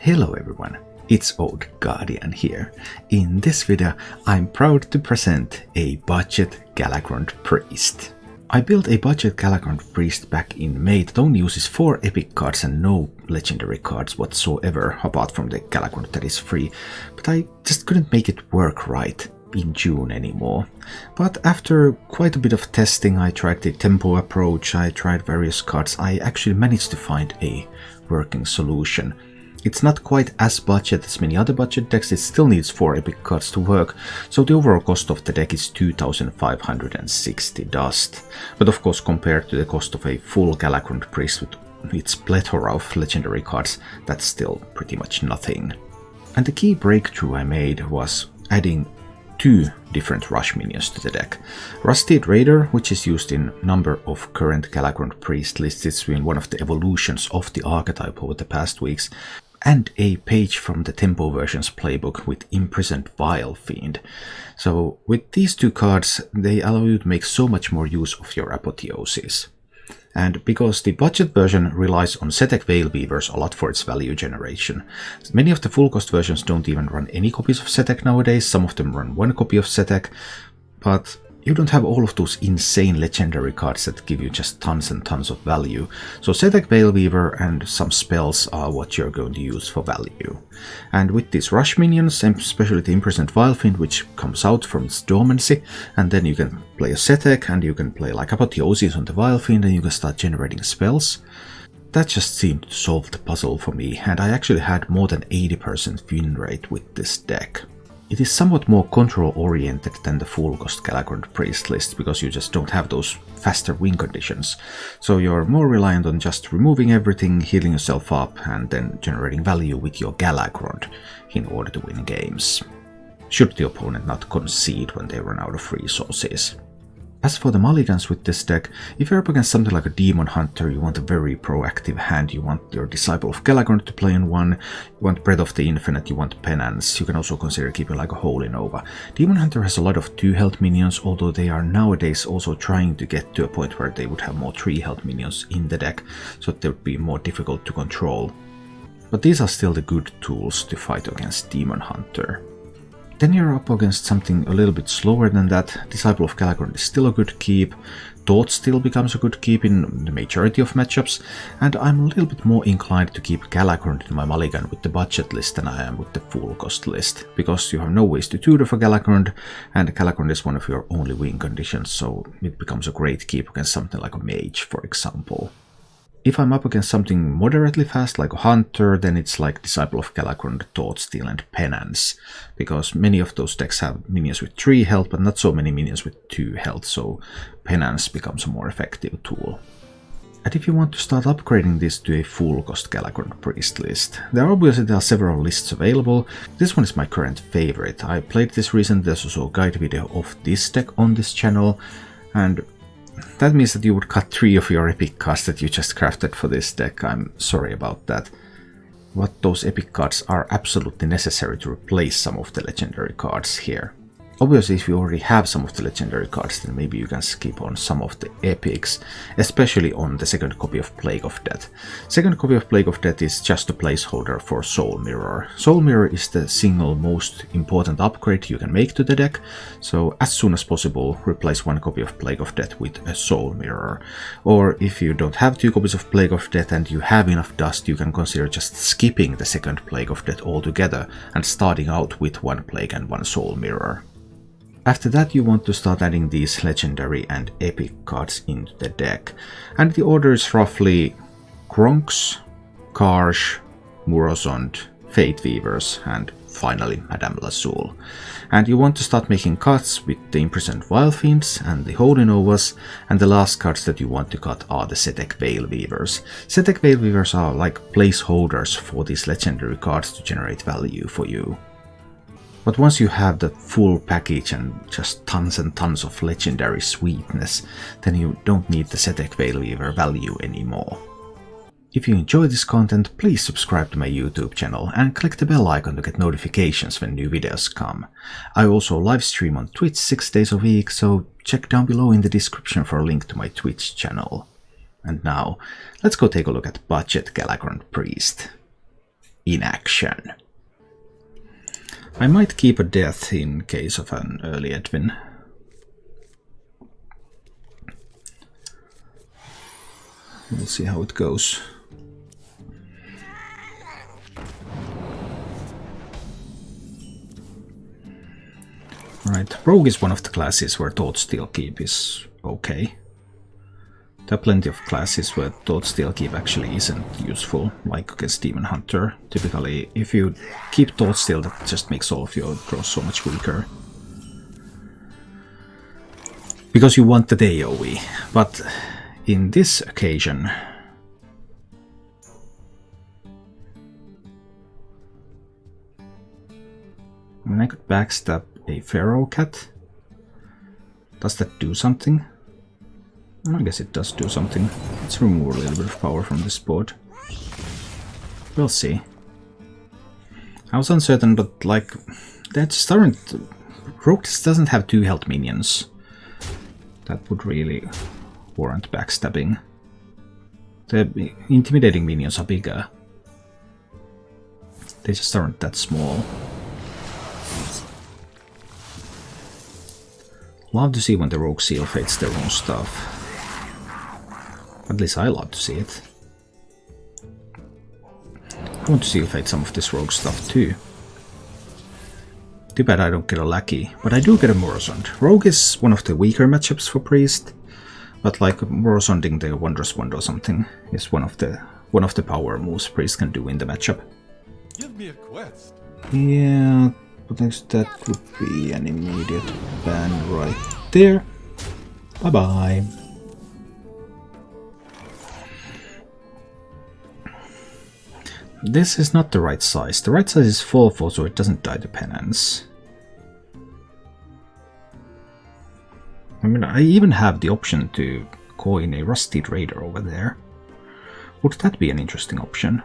Hello everyone, it's Old Guardian here. In this video I'm proud to present a Budget Galakrond Priest. I built a Budget Galakrond Priest back in May that only uses 4 epic cards and no legendary cards whatsoever apart from the Galakrond that is free, but I just couldn't make it work right in June anymore. But after quite a bit of testing, I tried the tempo approach, I tried various cards, I actually managed to find a working solution. It's not quite as budget as many other budget decks, it still needs 4 epic cards to work, so the overall cost of the deck is 2560 dust. But of course, compared to the cost of a full Galakrond Priest with its plethora of legendary cards, that's still pretty much nothing. And the key breakthrough I made was adding 2 different rush minions to the deck. Rusted Raider, which is used in a number of current Galakrond Priest lists, it's been one of the evolutions of the archetype over the past weeks, and a page from the Tempo version's playbook with Imprisoned Vile Fiend. So with these 2 cards, they allow you to make so much more use of your apotheoses. And because the budget version relies on Setek Veil Weavers a lot for its value generation. Many of the full cost versions don't even run any copies of Setek nowadays, some of them run 1 copy of Setek, but you don't have all of those insane legendary cards that give you just tons and tons of value. So Setek Veil Weaver and some spells are what you're going to use for value. And with these rush minions, especially the Imprisoned Vile Fiend, which comes out from its dormancy, and then you can play a Setek and you can play like Apotheoses on the Vile Fiend and you can start generating spells. That just seemed to solve the puzzle for me, and I actually had more than 80% win rate with this deck. It is somewhat more control-oriented than the full-cost Galakrond Priest list, because you just don't have those faster win conditions. So you're more reliant on just removing everything, healing yourself up, and then generating value with your Galakrond in order to win games, should the opponent not concede when they run out of resources. As for the mulligans with this deck, if you're up against something like a Demon Hunter, you want a very proactive hand, you want your Disciple of Galakrond to play in 1, you want Breath of the Infinite, you want Penance, you can also consider keeping like a Holy Nova. Demon Hunter has a lot of 2 health minions, although they are nowadays also trying to get to a point where they would have more 3 health minions in the deck, so they would be more difficult to control. But these are still the good tools to fight against Demon Hunter. Then you're up against something a little bit slower than that. Disciple of Galakrond is still a good keep, Thought still becomes a good keep in the majority of matchups, and I'm a little bit more inclined to keep Galakrond in my mulligan with the budget list than I am with the full cost list, because you have no ways to tutor for Galakrond, and Galakrond is one of your only win conditions, so it becomes a great keep against something like a mage, for example. If I'm up against something moderately fast like a Hunter, then it's like Disciple of Galakrond, Thoughtsteal and Penance, because many of those decks have minions with 3 health, but not so many minions with 2 health, so Penance becomes a more effective tool. And if you want to start upgrading this to a full cost Galakrond Priest list, there are several lists available. This one is my current favorite. I played this recently, there's also a guide video of this deck on this channel, and that means that you would cut 3 of your epic cards that you just crafted for this deck. I'm sorry about that. But those epic cards are absolutely necessary to replace some of the legendary cards here. Obviously, if you already have some of the legendary cards, then maybe you can skip on some of the epics, especially on the second copy of Plague of Death. Second copy of Plague of Death is just a placeholder for Soul Mirror. Soul Mirror is the single most important upgrade you can make to the deck, so as soon as possible replace 1 copy of Plague of Death with a Soul Mirror. Or if you don't have 2 copies of Plague of Death and you have enough dust, you can consider just skipping the second Plague of Death altogether and starting out with 1 Plague and 1 Soul Mirror. After that you want to start adding these legendary and epic cards into the deck, and the order is roughly Kronks, Karsh, Murozond, Fate Weavers, and finally Madame Lazul. And you want to start making cuts with the Imprisoned Vile Fiends and the Holy Novas, and the last cards that you want to cut are the Setek Veil Weavers. Setek Veil Weavers are like placeholders for these legendary cards to generate value for you. But once you have the full package and just tons and tons of legendary sweetness, then you don't need the Setek Veil Weaver value anymore. If you enjoy this content, please subscribe to my YouTube channel and click the bell icon to get notifications when new videos come. I also live stream on Twitch 6 days a week, so check down below in the description for a link to my Twitch channel. And now, let's go take a look at Budget Galakrond Priest in action. action. I might keep a death in case of an early Edwin. We'll see how it goes. Right, Rogue is one of the classes where Thought Steal Keep is okay. There are plenty of classes where Thought Steal Keep actually isn't useful, like against Demon Hunter. Typically, if you keep Thought Steal, that just makes all of your draws so much weaker. Because you want the AoE, but in this occasion... I mean, I could backstab a Pharaoh Cat. Does that do something? I guess it does do something. Let's remove a little bit of power from this board. We'll see. I was uncertain, but like, that just aren't... Rogue doesn't have 2 health minions. That would really warrant backstabbing. The intimidating minions are bigger. They just aren't that small. Love to see when the Rogue Seal fates their own stuff. At least I love to see it. I want to seal fate some of this Rogue stuff too. Too bad I don't get a Lackey, but I do get a Morozond. Rogue is one of the weaker matchups for Priest, but like Morozonding the Wondrous Wand or something is one of the power moves Priest can do in the matchup. Give me a quest. Yeah, but that would be an immediate ban right there. Bye bye. This is not the right size. The right size is 4/4, so it doesn't die to penance. I mean, I even have the option to coin a Rusted Raider over there. Would that be an interesting option?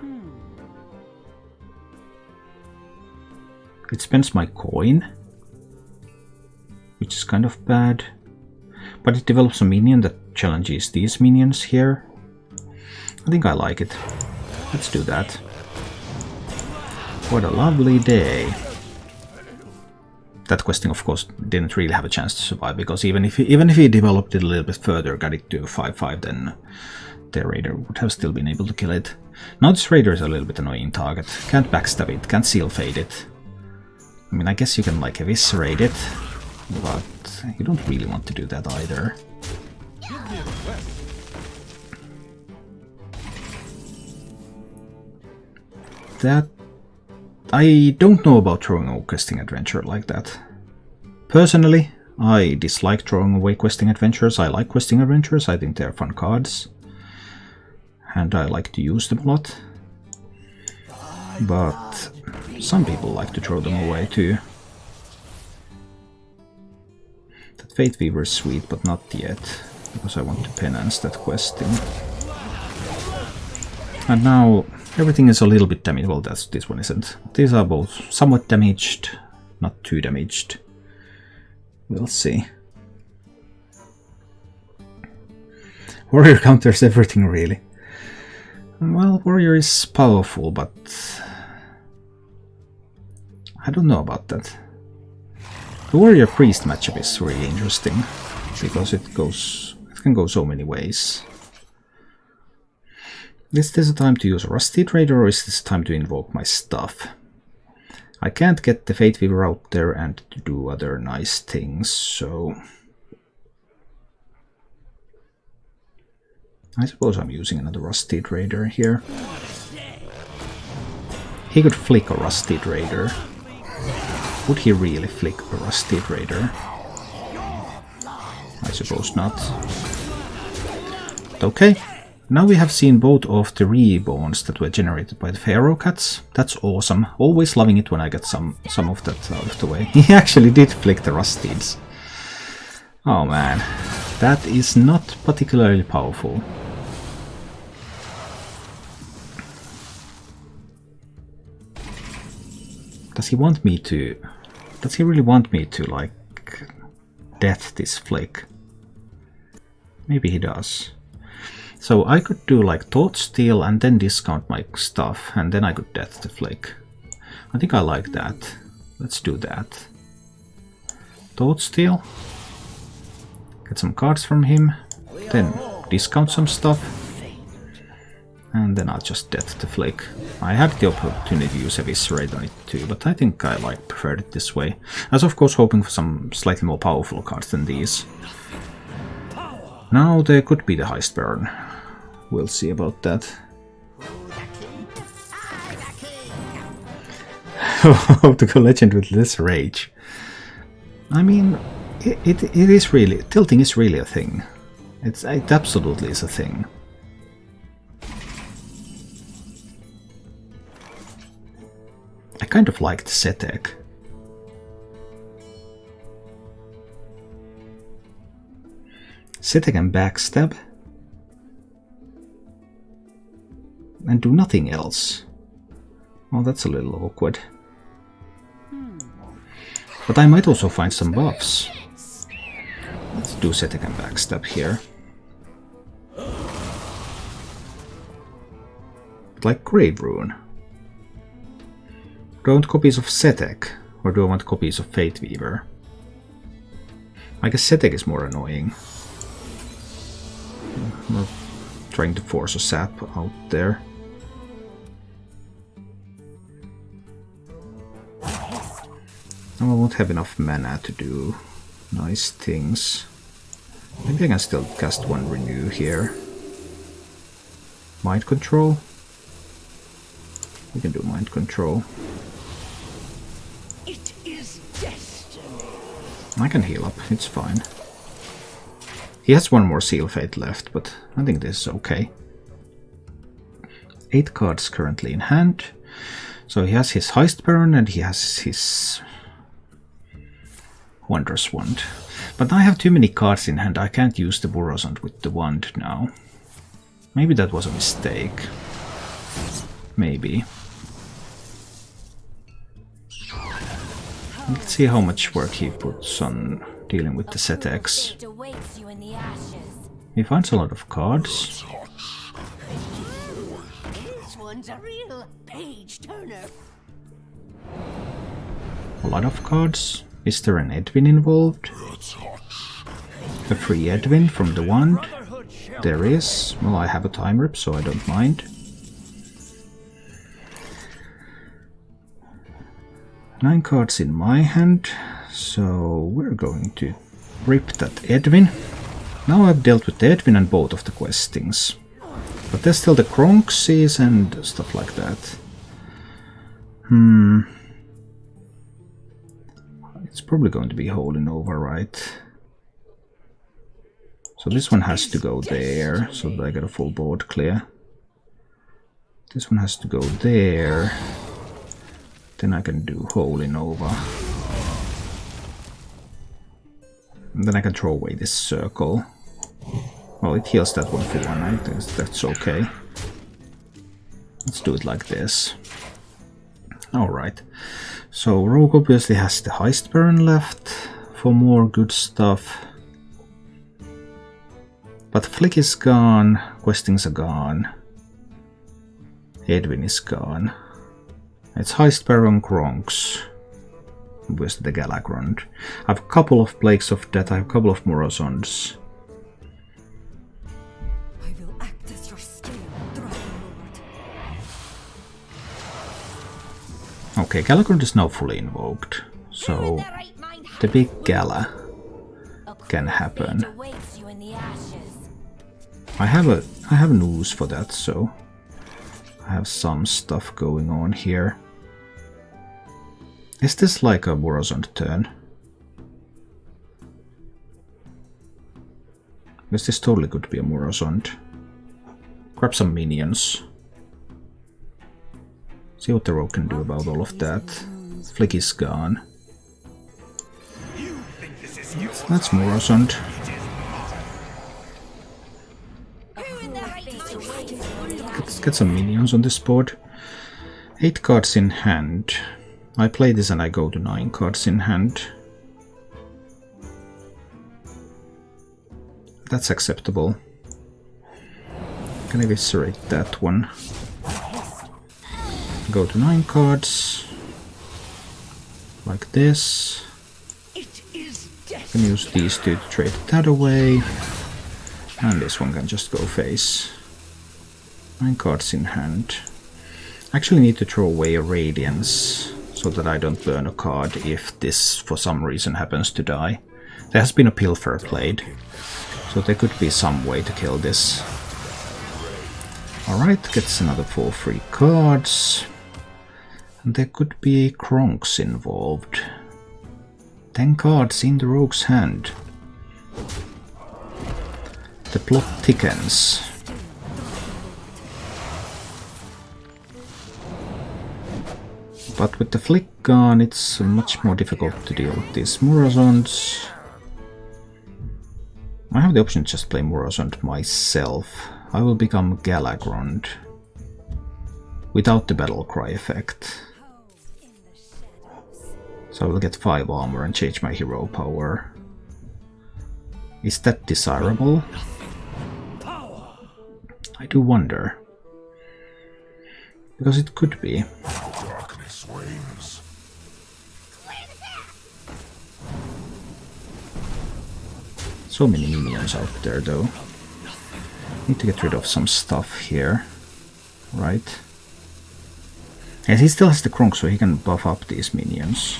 It spends my coin, which is kind of bad. But it develops a minion that challenges these minions here. I think I like it. Let's do that. What a lovely day. That questing, of course, didn't really have a chance to survive, because even if he developed it a little bit further, got it to 5/5, then the Raider would have still been able to kill it. Now this Raider is a little bit annoying target. Can't backstab it, can't seal fade it. I mean, I guess you can like eviscerate it, but you don't really want to do that either. That... I don't know about throwing away questing adventure like that. Personally, I dislike throwing away questing adventures. I like questing adventures, I think they're fun cards. And I like to use them a lot. But some people like to throw them away too. That Fate Weaver is sweet, but not yet, because I want to penance that questing. And now everything is a little bit damaged. Well, this one isn't. These are both somewhat damaged, not too damaged. We'll see. Warrior counters everything, really. Well, Warrior is powerful, but I don't know about that. The Warrior Priest matchup is really interesting, because it can go so many ways. Is this a time to use a Rusted Raider, or is this time to invoke my stuff? I can't get the Fate Weaver out there and to do other nice things, so... I suppose I'm using another Rusted Raider here. He could flick a Rusted Raider. Would he really flick a Rusted Raider? I suppose not. But okay. Now we have seen both of the Reborns that were generated by the Pharaoh Cats. That's awesome. Always loving it when I get some of that out of the way. He actually did flick the Rusteds. Oh man, that is not particularly powerful. Does he want me to... Does he really want me to, like, death this flick? Maybe he does. So I could do like Thought Steal and then discount my stuff, and then I could death the flick. I think I like that. Let's do that. Toadsteel. Get some cards from him. Then discount some stuff. And then I'll just death the Flick. I had the opportunity to use Eviscerate on it too, but I think I preferred it this way. I was of course hoping for some slightly more powerful cards than these. Now there could be the Heist Baron. We'll see about that. How to go legend with this rage. I mean, it is really... Tilting is really a thing. It absolutely is a thing. I kind of liked Setek. Setek and backstab. And do nothing else. Oh, that's a little awkward. But I might also find some buffs. Let's do Setek and backstab here. Like Grave Rune. Do I want copies of Setek, or do I want copies of Fate Weaver? I guess Setek is more annoying. I'm trying to force a sap out there. Now I won't have enough mana to do nice things. Maybe I can still cast one Renew here. Mind Control? We can do Mind Control. It is destiny. I can heal up, it's fine. He has one more Seal Fate left, but I think this is okay. 8 cards currently in hand. So he has his Heist Baron and he has his Wondrous Wand. But I have too many cards in hand, I can't use the Burrosant with the wand now. Maybe that was a mistake. Maybe. Let's see how much work he puts on dealing with the Seteks. He finds a lot of cards. This one's a real page turner. A lot of cards. Is there an Edwin involved? A free Edwin from the wand? There is. Well, I have a time rip, so I don't mind. Nine cards in my hand, so we're going to rip that Edwin. Now I've dealt with the Edwin and both of the questings. But there's still the Kronxes and stuff like that. It's probably going to be Holy Nova, right? So this one has to go there, so that I get a full board clear. This one has to go there. Then I can do Holy Nova. And then I can throw away this circle. Well, it heals that one for one, I think that's okay. Let's do it like this. Alright. So Rogue obviously has the Heist Baron left for more good stuff. But Flick is gone, questings are gone. Edwin is gone. It's Heist Baron, Kronx. Obviously the Galakrond. I have a couple of Plagues of Death, I have a couple of Morozonds. I will act as your steel, Dragon Lord. Okay, Galakrond is now fully invoked, so the big Gala can happen. I have an ooze for that, so I have some stuff going on here. Is this like a Morozond turn? Because this totally could be a Morozond. Grab some minions. See what the Rogue can do about all of that. Flick is gone. That's Morozond. Let's get some minions on this board. 8 cards in hand. I play this and I go to 9 cards in hand. That's acceptable. Can eviscerate that one. Go to 9 cards. like this. It is I can use these two to trade that away. And this one can just go face. 9 cards in hand. Actually need to throw away a Radiance so that I don't burn a card if this for some reason happens to die. There has been a Pilfer played, so there could be some way to kill this. Alright, gets another 4 free cards. And there could be Kronks involved. 10 cards in the Rogue's hand. The plot thickens. But with the Flick gone, it's much more difficult to deal with these Murozonds. I have the option to just play Murozond myself. I will become Galakrond without the battle cry effect. So I will get 5 armor and change my hero power. Is that desirable? I do wonder. Because it could be. So many minions out there though. Need to get rid of some stuff here. Right. And he still has the Kronk, so he can buff up these minions.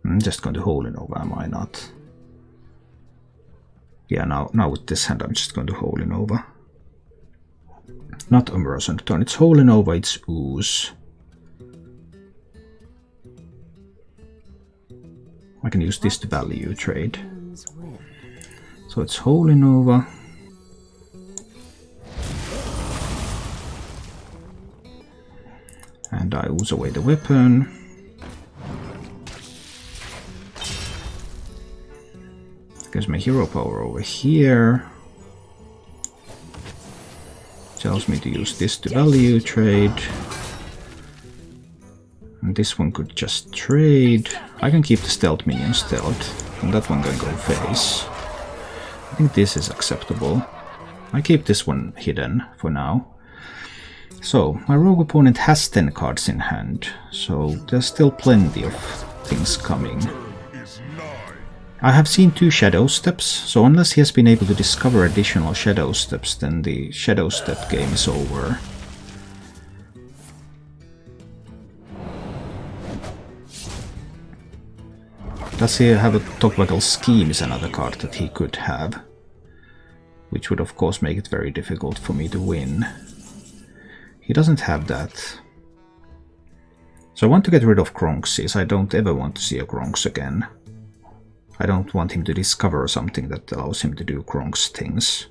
I'm just going to Holy Nova, am I not? Yeah, now with this hand I'm just going to Holy Nova. Not Umbros on the turn, it's Holy Nova, it's Ooze. I can use this to value trade. So it's Holy Nova. And I ooze away the weapon. Gives me hero power over here. Tells me to use this to value trade. And this one could just trade. I can keep the stealth minion stealth. And that one can go face. I think this is acceptable. I keep this one hidden for now. So, my rogue opponent has 10 cards in hand, so there's still plenty of things coming. I have seen 2 Shadow Steps, so unless he has been able to discover additional Shadow Steps, then the Shadow Step game is over. Does he have a Togwaggle Scheme is another card that he could have, which would of course make it very difficult for me to win. He doesn't have that. So I want to get rid of Kronks. I don't ever want to see a Kronks again. I don't want him to discover something that allows him to do Kronks things.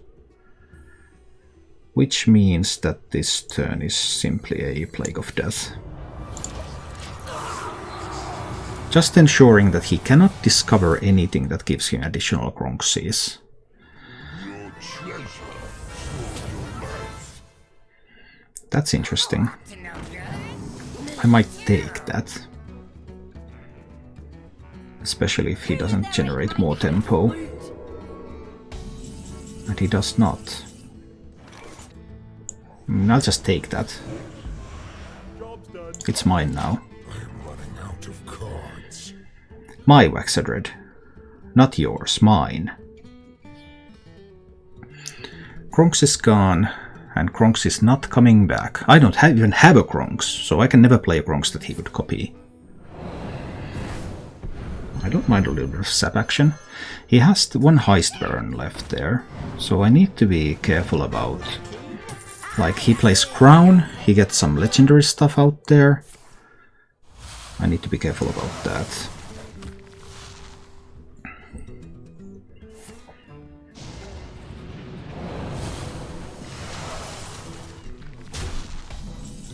Which means that this turn is simply a Plague of Death. Just ensuring that he cannot discover anything that gives him additional Kronksies. That's interesting. I might take that. Especially if he doesn't generate more tempo. And he does not. I'll just take that. It's mine now. My Waxadred. Not yours, mine. Kronks is gone. And Kronks is not coming back. I don't even have a Kronks, so I can never play a Kronks that he would copy. I don't mind a little bit of sap action. He has one Heist Baron left there, so I need to be careful about... Like, he plays Crown, he gets some legendary stuff out there. I need to be careful about that.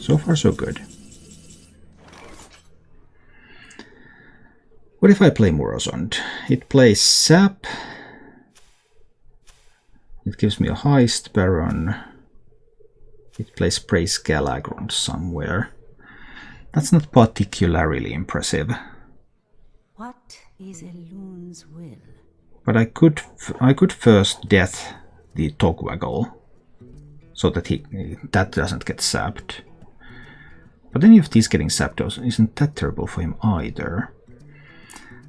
So far, so good. What if I play Murozond? It plays Sap. It gives me a Heist Baron. It plays Praise Galakrond somewhere. That's not particularly impressive. What is a loon's will? But I could first death the Togwaggle so that that doesn't get sapped. But any of these getting Zapdos isn't that terrible for him either.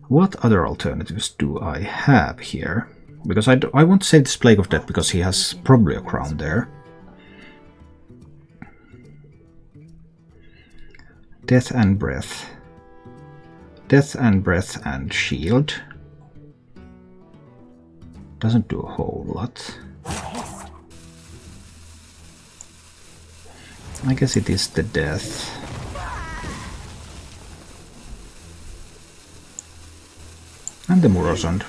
What other alternatives do I have here? Because I want to save this Plague of Death because he has probably a crown there. Death and Breath. Death and Breath and Shield. Doesn't do a whole lot. I guess it is the Death. And the Murozond.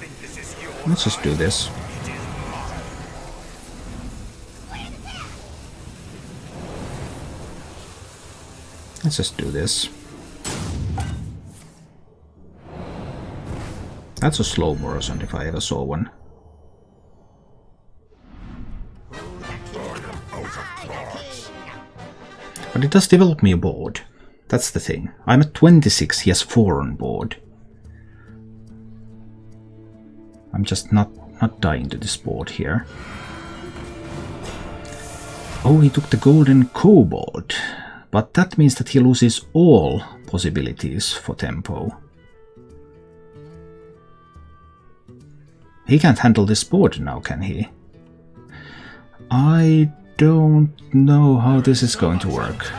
Let's just do this. Let's just do this. That's a slow Murozond if I ever saw one. But it does develop me a board. That's the thing. I'm at 26, he has 4 on board. I'm just not dying to this board here. Oh, he took the Golden Kobold. But that means that he loses all possibilities for tempo. He can't handle this board now, can he? I don't know how this is going to work.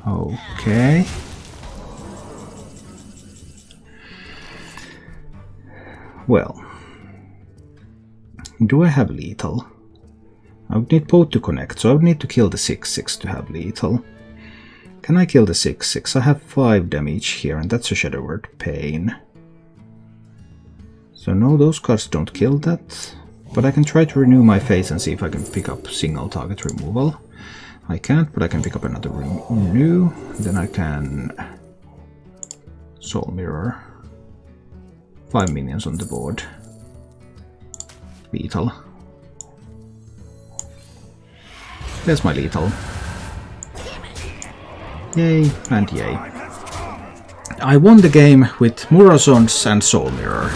Okay. Well, do I have lethal? I would need both to connect, so I would need to kill the 6/6 to have lethal. Can I kill the 6/6? I have 5 damage here, and that's a Shadow Word Pain. So no, those cards don't kill that. But I can try to renew my face and see if I can pick up single target removal. I can't, but I can pick up another renew. Then I can Soul Mirror. 5 minions on the board. Lethal. There's my lethal. Yay and yay. I won the game with Murozonds and Soul Mirror.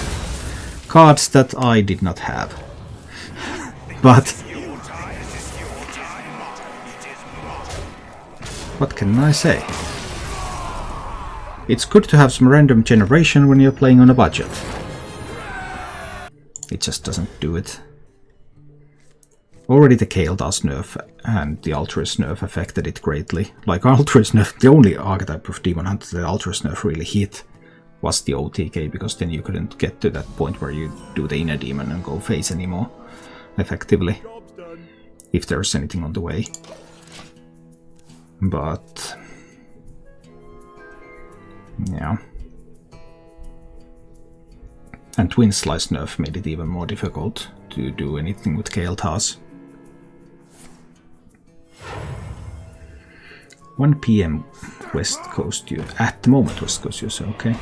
Cards that I did not have. But what can I say? It's good to have some random generation when you're playing on a budget. It just doesn't do it. Already the Kael'thas nerf and the Altruist nerf affected it greatly. Like Altruist nerf, the only archetype of Demon Hunter that Altruist nerf really hit was the OTK, because then you couldn't get to that point where you do the inner demon and go face anymore, effectively. If there's anything on the way. But yeah. And Twin Slice nerf made it even more difficult to do anything with Kael'thas. 1 PM West Coast you. At the moment West Coast you, so okay.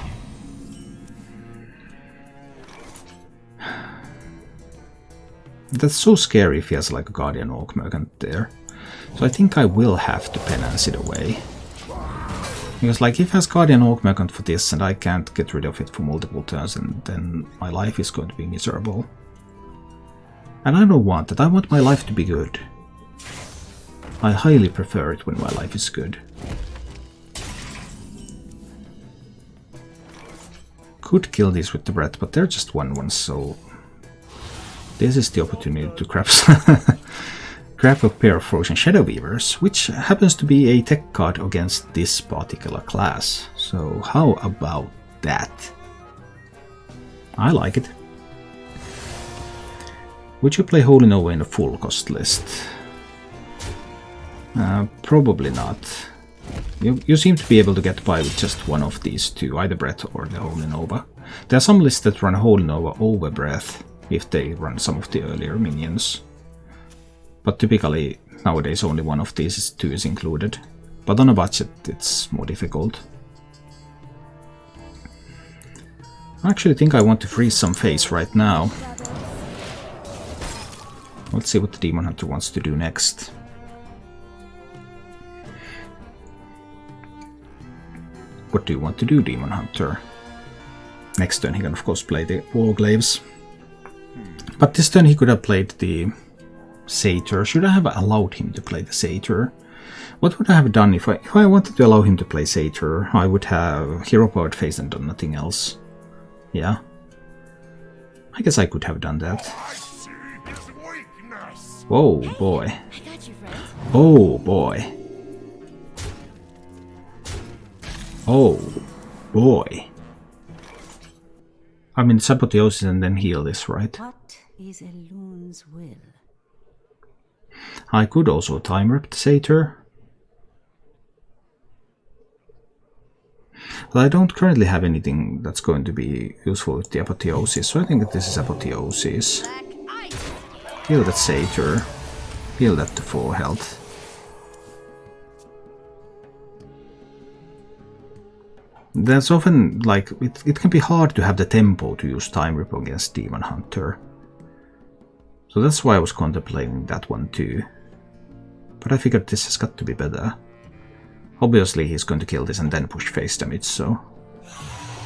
That's so scary if he has like a Guardian Orc Merchant there. So I think I will have to penance it away. Because like if he has Guardian Orc Merchant for this and I can't get rid of it for multiple turns, and then my life is going to be miserable. And I don't want that. I want my life to be good. I highly prefer it when my life is good. Could kill these with the breath, but they're just 1/1, so this is the opportunity to grab a pair of Frozen Shadow Weavers, which happens to be a tech card against this particular class. So how about that? I like it. Would you play Holy Nova in a full cost list? Probably not. You seem to be able to get by with just one of these two, either Breath or the Holy Nova. There are some lists that run Holy Nova over Breath if they run some of the earlier minions. But typically nowadays only one of these two is included. But on a budget it's more difficult. I actually think I want to freeze some face right now. Let's see what the Demon Hunter wants to do next. What do you want to do, Demon Hunter? next turn he can of course play the Warglaives. But this turn he could have played the Satyr. Should I have allowed him to play the Satyr? What would I have done if I wanted to allow him to play Satyr? I would have hero powered face and done nothing else. Yeah. I guess I could have done that. Whoa, boy. Oh, boy. Oh, boy. I mean, it's Apotheosis and then heal this, right? What is Elun's will? I could also time rep the Satyr. But I don't currently have anything that's going to be useful with the Apotheosis, so I think that this is Apotheosis. Heal that Satyr. Heal that to full health. That's often, like, it can be hard to have the tempo to use Time Rip against Demon Hunter. So that's why I was contemplating that one too. But I figured this has got to be better. Obviously he's going to kill this and then push face damage, so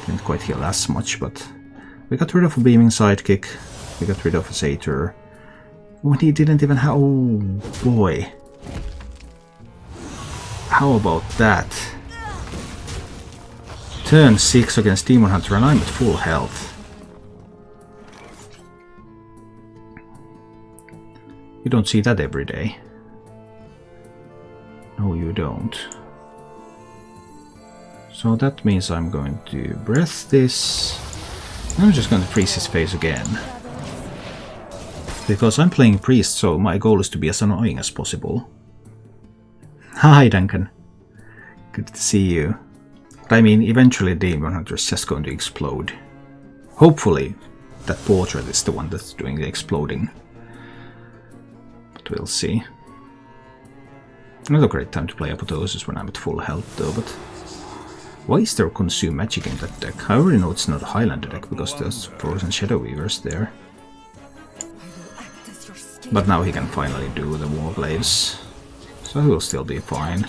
didn't quite heal as much, but we got rid of a Beaming Sidekick, we got rid of a Satyr. When he didn't even have... oh boy. How about that? Turn 6 against Demon Hunter and I'm at full health. You don't see that every day. No, you don't. So that means I'm going to breath this. I'm just going to freeze his face again. Because I'm playing Priest, so my goal is to be as annoying as possible. Hi, Duncan. Good to see you. But I mean, eventually Demon Hunter is just going to explode. Hopefully, that portrait is the one that's doing the exploding. But we'll see. Not a great time to play Apotheosis when I'm at full health though, but... why is there Consume Magic in that deck? I already know it's not a Highlander deck because there's Frozen Shadow Weavers there. But now he can finally do the Warglaives, so he will still be fine.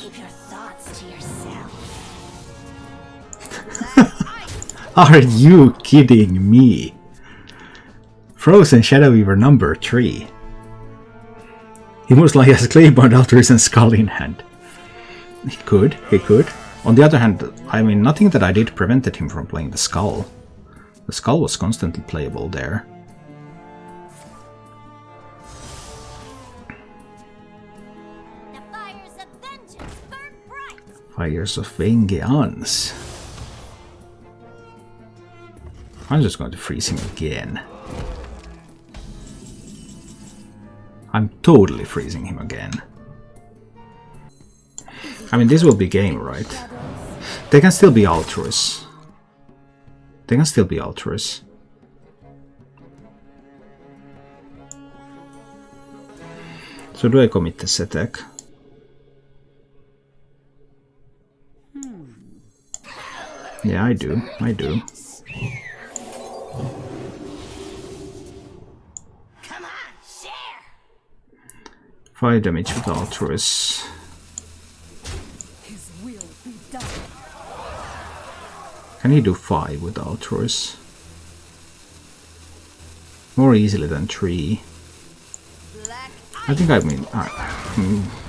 Are you kidding me? Frozen Shadow Weaver number 3. He most likely has Claymore, Altruist and Skull in hand. He could. On the other hand, I mean, nothing that I did prevented him from playing the Skull. The Skull was constantly playable there. The fires of vengeance burn bright. Fires of Vengeance. I'm just going to freeze him again. I'm totally freezing him again. I mean, this will be game, right? They can still be Altruists. They can still be Altruists. So do I commit this attack? Yeah, I do. I do. Come on, share. 5 damage with Altruist. His will be done. Can he do 5 with Altruist? More easily than 3. I think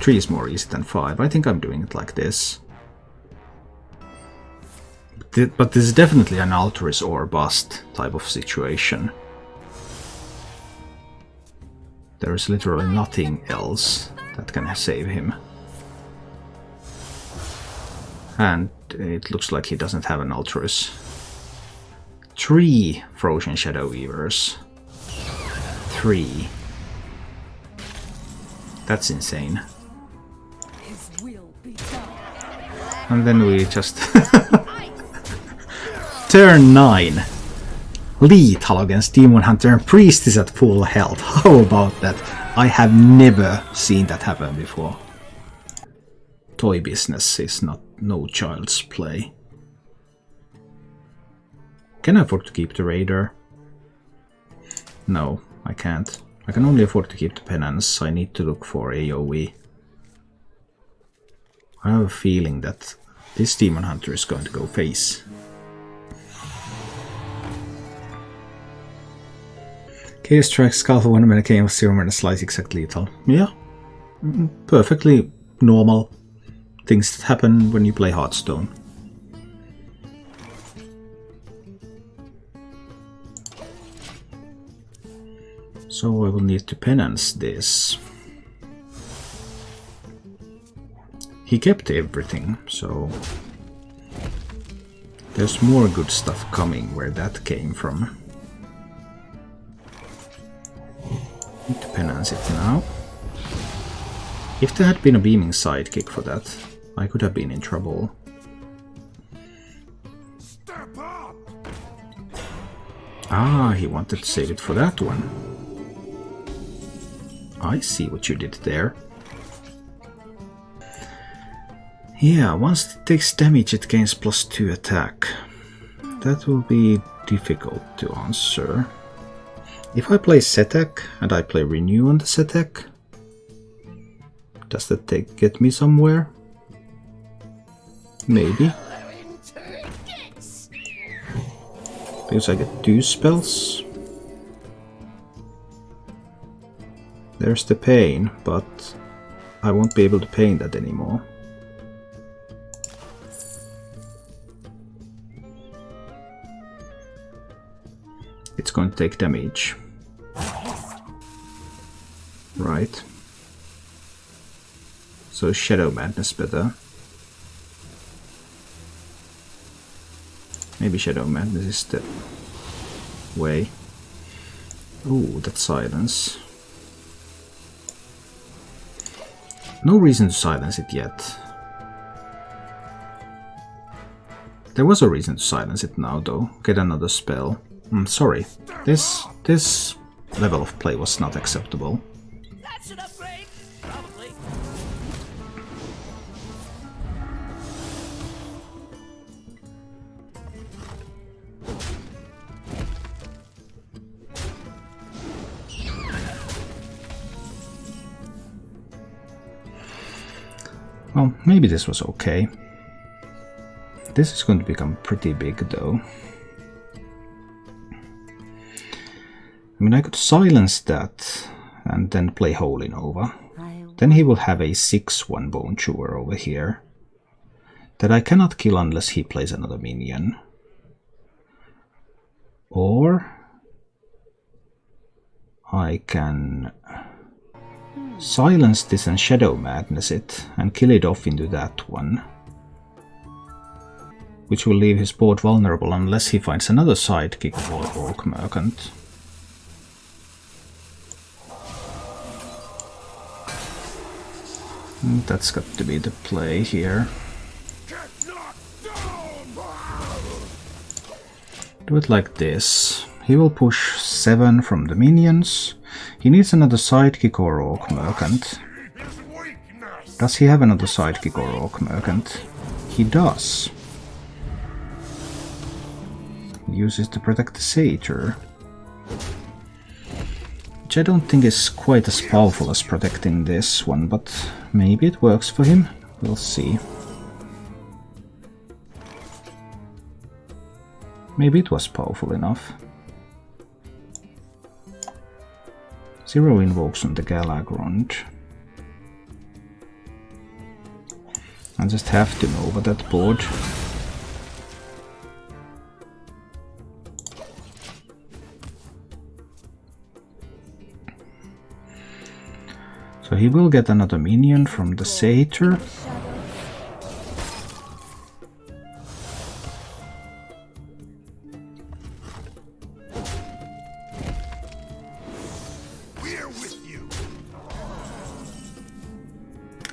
3 is more easy than 5. I think I'm doing it like this. But this is definitely an Altruist or bust type of situation. There is literally nothing else that can save him. And it looks like he doesn't have an Altruist. 3 Frozen Shadow Weavers. 3. That's insane. His will be done. And then we just... Turn 9. Lethal against Demon Hunter and Priest is at full health. How about that? I have never seen that happen before. Toy business is no child's play. Can I afford to keep the Raider? No, I can't. I can only afford to keep the Penance. I need to look for AoE. I have a feeling that this Demon Hunter is going to go face. Chaos Strike Skull for 1 minute game of 0 minute slice exact lethal. Yeah. Perfectly normal things that happen when you play Hearthstone. So I will need to penance this. He kept everything, so there's more good stuff coming where that came from. Need to penance it now. If there had been a beaming sidekick for that, I could have been in trouble. Ah, he wanted to save it for that one. I see what you did there. Yeah, once it takes damage it gains +2 attack. That will be difficult to answer. If I play Setek and I play Renew on the Setek, does that get me somewhere? Maybe. Because I get 2 spells. There's the pain, but I won't be able to pain that anymore. It's going to take damage. Right. So Shadow Madness better. Maybe Shadow Madness is the way. Ooh, that silence. No reason to silence it yet. There was a reason to silence it now though. Get another spell. Sorry. This level of play was not acceptable. That's an upgrade, probably. Well, maybe this was okay. This is going to become pretty big though. I mean, I could silence that and then play Holy Nova. Then he will have a 6/1 Bone Chewer over here that I cannot kill unless he plays another minion. Or I can silence this and Shadow Madness it and kill it off into that one, which will leave his board vulnerable unless he finds another sidekick or Orc Merchant. That's got to be the play here. Do it like this. He will push 7 from the minions. He needs another sidekick or Orc Merchant. Does he have another sidekick or Orc Merchant? He does. He uses to protect the Satyr, which I don't think is quite as powerful as protecting this one, but maybe it works for him. We'll see. Maybe it was powerful enough. 0 invokes on the Galakrond. I just have to know about that board. So he will get another minion from the Satyr.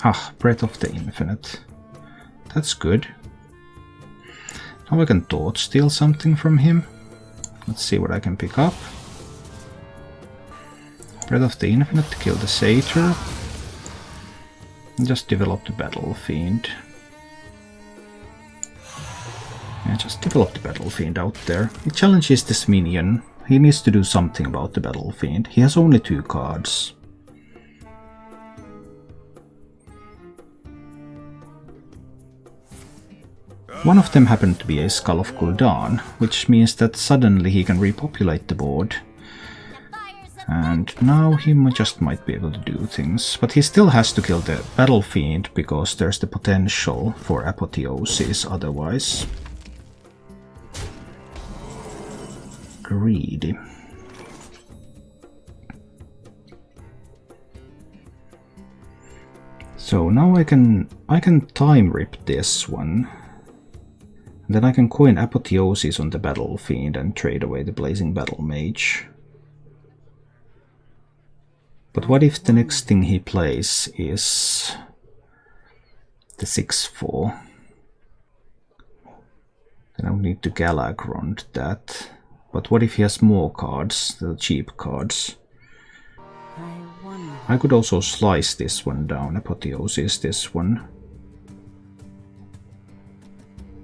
Ah, Breath of the Infinite. That's good. Now I can Thought Steal something from him. Let's see what I can pick up. Breath of the Infinite to kill the Satyr. And just develop the Battle Fiend. Yeah, just develop the Battle Fiend out there. It challenges this minion. He needs to do something about the Battle Fiend. He has only 2 cards. One of them happened to be a Skull of Gul'dan, which means that suddenly he can repopulate the board. And now he just might be able to do things. But he still has to kill the Battle Fiend, because there's the potential for apotheosis otherwise. Greedy. So now I can time rip this one. Then I can coin Apotheosis on the Battle Fiend and trade away the Blazing Battle Mage. But what if the next thing he plays is the 6/4? Then I would need to Galakrond that. But what if he has more cards, the cheap cards? I could also slice this one down, Apotheosis this one.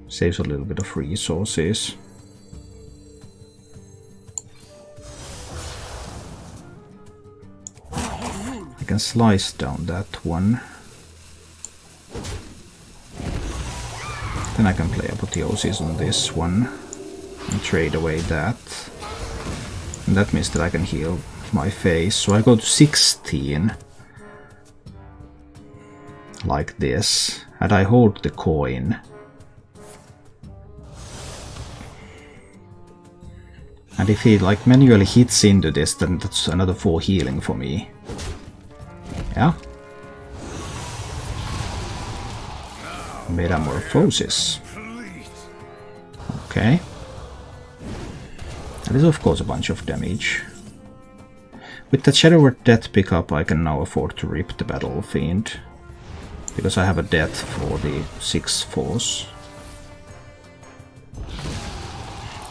Saves a little bit of resources. I can slice down that one. Then I can play Apotheosis on this one and trade away that. And that means that I can heal my face. So I go to 16. Like this. And I hold the coin. And if he like manually hits into this, then that's another 4 healing for me. Yeah. Metamorphosis. Okay. That is of course a bunch of damage. With the Shadow Word Death pickup I can now afford to rip the Battle Fiend. Because I have a death for the 6/4s.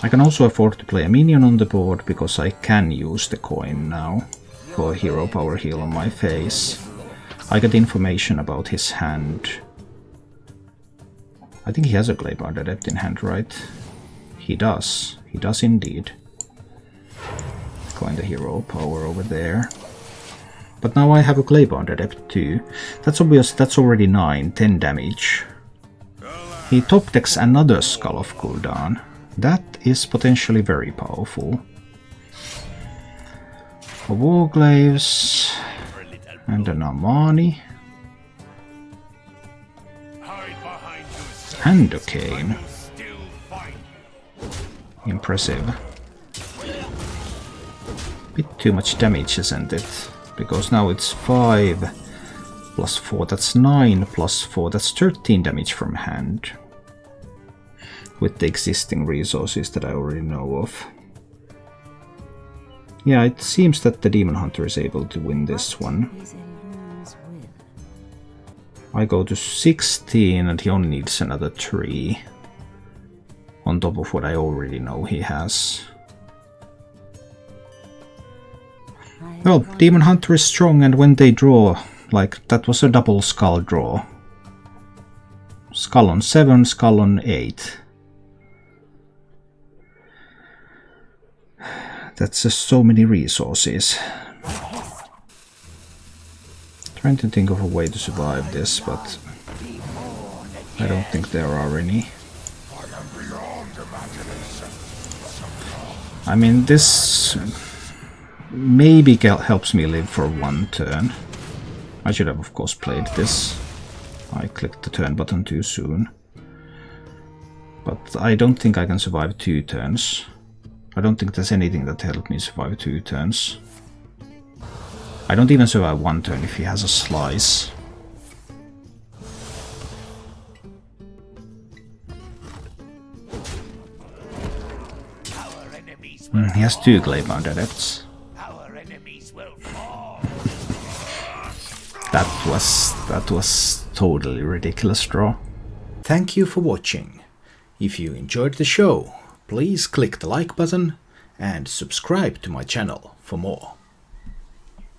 I can also afford to play a minion on the board because I can use the coin now for a hero power heal on my face. I get information about his hand. I think he has a Glaybound Adept in hand, right? He does. He does indeed. Coin the hero power over there. But now I have a Glaybound Adept too. That's obvious, that's already 9, 10 damage. He top decks another Skull of Gul'dan. That is potentially very powerful. A Warglaves and an Armani. And a Cane. Impressive. Bit too much damage, isn't it? Because now it's 5 plus 4, that's 9 plus 4, that's 13 damage from hand. With the existing resources that I already know of. Yeah, it seems that the Demon Hunter is able to win this one. I go to 16 and he only needs another 3. On top of what I already know he has. Well, Demon Hunter is strong, and when they draw, like, that was a double skull draw. Skull on 7, skull on 8. That's just so many resources. Trying to think of a way to survive this, but I don't think there are any. I mean, this maybe helps me live for 1 turn. I should have, of course, played this. I clicked the turn button too soon. But I don't think I can survive 2 turns. I don't think there's anything that helped me survive 2 turns. I don't even survive 1 turn if he has a slice. He has 2 Glaybound Adepts. That was totally ridiculous draw. Thank you for watching. If you enjoyed the show, please click the like button and subscribe to my channel for more.